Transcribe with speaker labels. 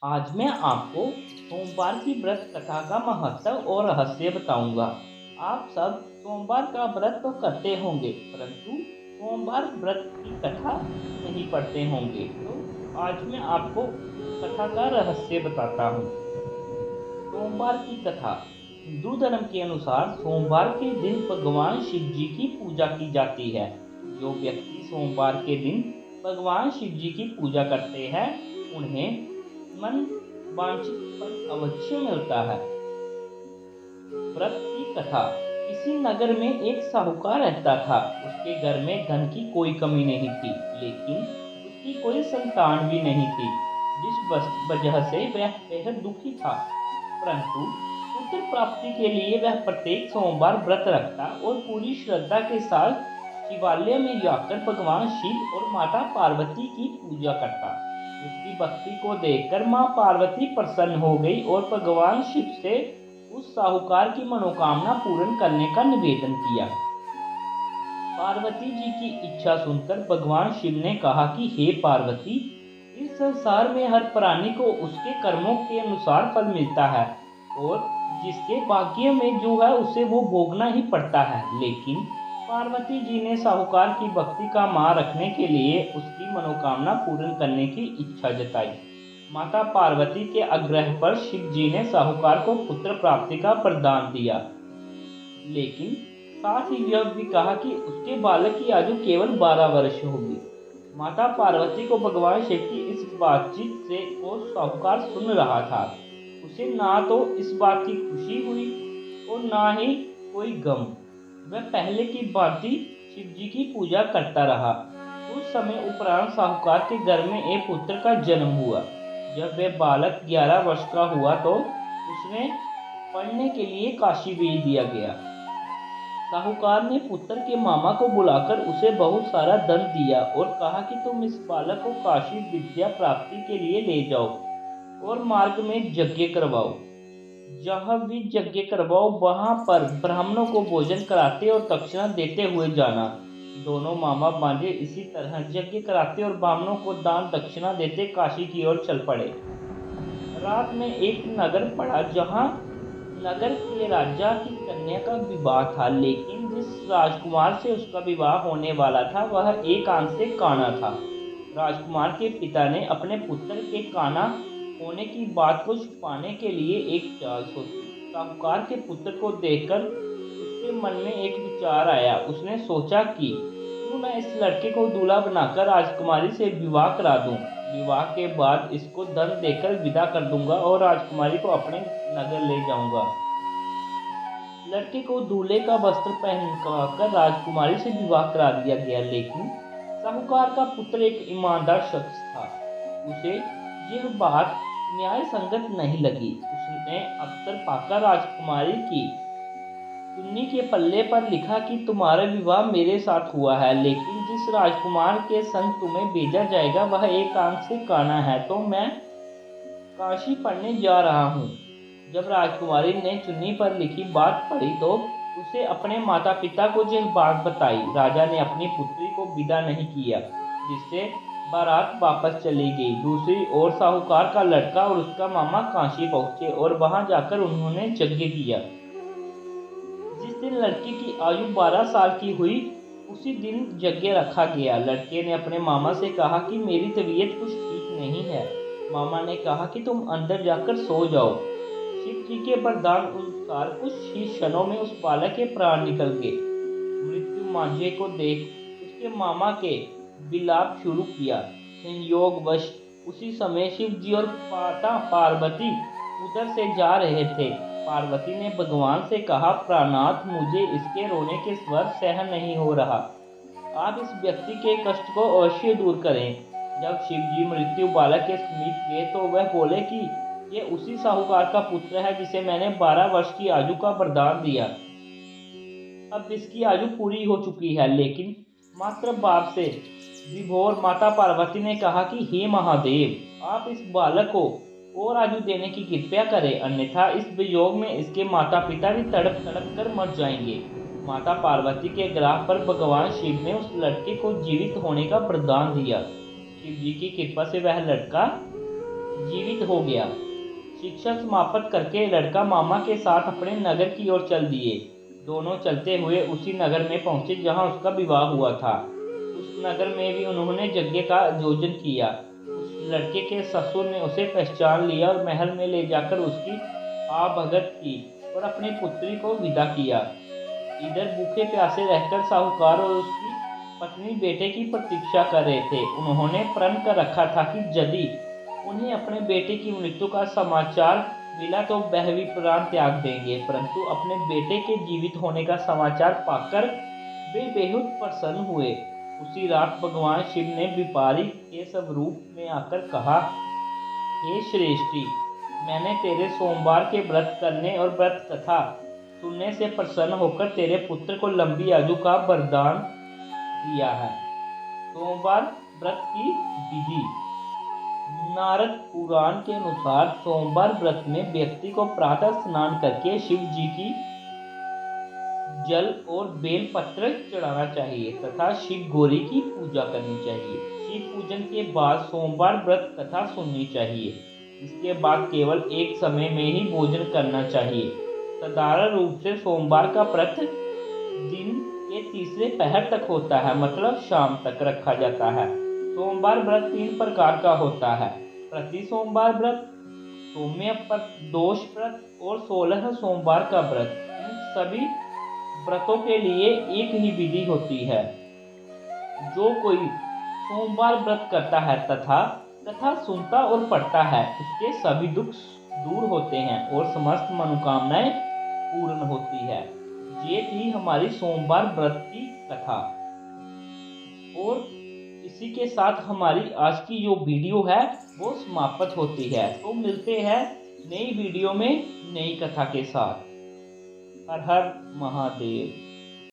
Speaker 1: आज मैं आपको सोमवार की व्रत कथा का महत्व और रहस्य बताऊंगा। आप सब सोमवार का व्रत तो करते होंगे, परंतु सोमवार व्रत की कथा नहीं पढ़ते होंगे। तो आज मैं आपको उस कथा का रहस्य बताता हूँ। सोमवार की कथा। हिंदू धर्म के अनुसार सोमवार के दिन भगवान शिव जी की पूजा की जाती है। जो व्यक्ति सोमवार के दिन भगवान शिव जी की पूजा करते हैं, उन्हें मन वांछित फल अवश्य मिलता है। व्रत की कथा। किसी नगर में एक साहूकार रहता था। उसके घर में धन की कोई कमी नहीं थी, लेकिन उसकी कोई संतान भी नहीं थी, जिस वजह से वह बेहद दुखी था। परंतु पुत्र प्राप्ति के लिए वह प्रत्येक सोमवार व्रत रखता और पूरी श्रद्धा के साथ शिवालय में जाकर भगवान शिव और माता पार्वती की पूजा करता। उसकी भक्ति को देखकर मां पार्वती प्रसन्न हो गई और भगवान शिव से उस साहूकार की मनोकामना पूर्ण करने का निवेदन किया। पार्वती जी की इच्छा सुनकर भगवान शिव ने कहा कि हे पार्वती, इस संसार में हर प्राणी को उसके कर्मों के अनुसार फल मिलता है और जिसके भाग्य में जो है उसे वो भोगना ही पड़ता है। लेकिन पार्वती जी ने साहूकार की भक्ति का मान रखने के लिए उसकी मनोकामना पूर्ण करने की इच्छा जताई। माता पार्वती के आग्रह पर शिव जी ने साहूकार को पुत्र प्राप्ति का वरदान दिया, लेकिन साथ ही यह भी कहा कि उसके बालक की आयु केवल 12 वर्ष होगी। माता पार्वती को भगवान शिव की इस बातचीत से को साहूकार सुन रहा था। उसे ना तो इस बात की खुशी हुई और ना ही कोई गम। वह पहले की भांति शिव जी की पूजा करता रहा। कुछ समय उपरांत साहूकार के घर में एक पुत्र का जन्म हुआ। जब वह बालक 11 वर्ष का हुआ तो उसने पढ़ने के लिए काशी भेज दिया गया। साहूकार ने पुत्र के मामा को बुलाकर उसे बहुत सारा धन दिया और कहा कि तुम इस बालक को काशी विद्या प्राप्ति के लिए ले जाओ और मार्ग में यज्ञ करवाओ। जहाँ भी यज्ञ करवाओ वहां पर ब्राह्मणों को भोजन कराते और दक्षिणा देते हुए जाना। दोनों मामा भांजे इसी तरह यज्ञ कराते और ब्राह्मणों को दान दक्षिणा देते काशी की ओर चल पड़े। रात में एक नगर पड़ा जहां नगर के राजा की कन्या का विवाह था, लेकिन जिस राजकुमार से उसका विवाह होने वाला था वह एक आंख से काना था। राजकुमार के पिता ने अपने पुत्र के काना होने की बात को छुपाने के लिए एक चाल सोची। साहूकार के पुत्र को देखकर उसके मन में एक विचार आया। उसने सोचा कि क्यों न इस लड़के को दूल्हा बनाकर राजकुमारी से विवाह करा दूं। विवाह के बाद इसको धन देकर विदा कर दूंगा और राजकुमारी को अपने नगर ले जाऊंगा। लड़के को दूल्हे का वस्त्र पहनकर राजकुमारी से विवाह करा दिया गया, लेकिन साहूकार का पुत्र एक ईमानदार शख्स था। उसे यह बात न्याय संगत नहीं लगी। उसने अवसर पाकर राजकुमारी की चुन्नी के पल्ले पर लिखा कि तुम्हारा विवाह मेरे साथ हुआ है, लेकिन जिस राजकुमार के संग तुम्हें भेजा जाएगा वह एक आंख से काना है, तो मैं काशी पढ़ने जा रहा हूँ। जब राजकुमारी ने चुन्नी पर लिखी बात पढ़ी तो उसे अपने माता पिता को यह बात बताई। राजा ने अपनी पुत्री को विदा नहीं किया, जिससे बारात वापस चली गई। दूसरी ओर साहूकार का लड़का और उसका मामा काशी पहुंचे और वहां जाकर उन्होंने यज्ञ किया। जिस दिन लड़के की आयु 12 साल की हुई, उसी दिन यज्ञ रखा गया। लड़के ने अपने मामा से कहा कि मेरी तबीयत कुछ ठीक नहीं है। मामा ने कहा कि तुम अंदर जाकर सो जाओ। शिव जी के वरदान अनुसार कुछ ही क्षणों में उस बालक के प्राण निकल गए। मृत्यु मांझे को देख उसके मामा के विलाप शुरू किया। संयोगवश उसी समय शिव जी और माता पार्वती उधर से जा रहे थे। पार्वती ने भगवान से कहा, प्राणनाथ, मुझे इसके रोने के स्वर सहन नहीं हो रहा। आप इस व्यक्ति के कष्ट को अवश्य दूर करें। जब शिव जी मृत्यु बालक के समीप गए तो वह बोले कि ये उसी साहूकार का पुत्र है जिसे मैंने 12 वर्ष की आयु का वरदान दिया। अब इसकी आयु पूरी हो चुकी है, लेकिन मात्र बाप से विभोर माता पार्वती ने कहा कि हे महादेव, आप इस बालक को और आयु देने की कृपा करें, अन्यथा इस वियोग में इसके माता पिता भी तड़प तड़प कर मर जाएंगे। माता पार्वती के ग्राह पर भगवान शिव ने उस लड़के को जीवित होने का वरदान दिया। शिव जी की कृपा से वह लड़का जीवित हो गया। शिक्षा समाप्त करके लड़का मामा के साथ अपने नगर की ओर चल दिए। दोनों चलते हुए उसी नगर में पहुंचे जहां उसका विवाह हुआ था। उस नगर में भी उन्होंने यज्ञ का आयोजन किया। उस लड़के के ससुर ने उसे पहचान लिया और महल में ले जाकर उसकी आवभगत की और अपनी पुत्री को विदा किया। इधर भूखे प्यासे रहकर साहूकार और उसकी पत्नी बेटे की प्रतीक्षा कर रहे थे। उन्होंने प्रण कर रखा था कि यदि उन्हें अपने बेटे की मृत्यु का समाचार मिला तो वह भी प्राण त्याग देंगे, परंतु अपने बेटे के जीवित होने का समाचार पाकर वे बेहद प्रसन्न हुए। उसी रात भगवान शिव ने विपारी के स्वरूप में आकर कहा, हे श्रेष्ठी, मैंने तेरे सोमवार के व्रत करने और व्रत कथा सुनने से प्रसन्न होकर तेरे पुत्र को लंबी आयु का वरदान दिया है। सोमवार व्रत की विधि। नारद पुराण के अनुसार सोमवार व्रत में व्यक्ति को प्रातः स्नान करके शिव जी की जल और बेल पत्र चढ़ाना चाहिए तथा शिव गौरी की पूजा करनी चाहिए। शिव पूजन के बाद सोमवार व्रत कथा सुननी चाहिए। इसके बाद केवल एक समय में ही भोजन करना चाहिए। साधारण रूप से सोमवार का व्रत दिन के तीसरे पहर तक होता है, मतलब शाम तक रखा जाता है। सोमवार व्रत 3 प्रकार का होता है: प्रति सोमवार व्रत, सौम्य प्रदोष व्रत और 16 सोमवार का व्रत। इन सभी व्रतों के लिए एक ही विधि होती है। जो कोई सोमवार व्रत करता है तथा कथा सुनता और पढ़ता है, उसके सभी दुख दूर होते हैं और समस्त मनोकामनाएं पूर्ण होती है। ये थी हमारी सोमवार व्रत की कथा। और इसी के साथ हमारी आज की जो वीडियो है वो समाप्त होती है। तो मिलते हैं नई वीडियो में नई कथा के साथ। हर हर महादेव।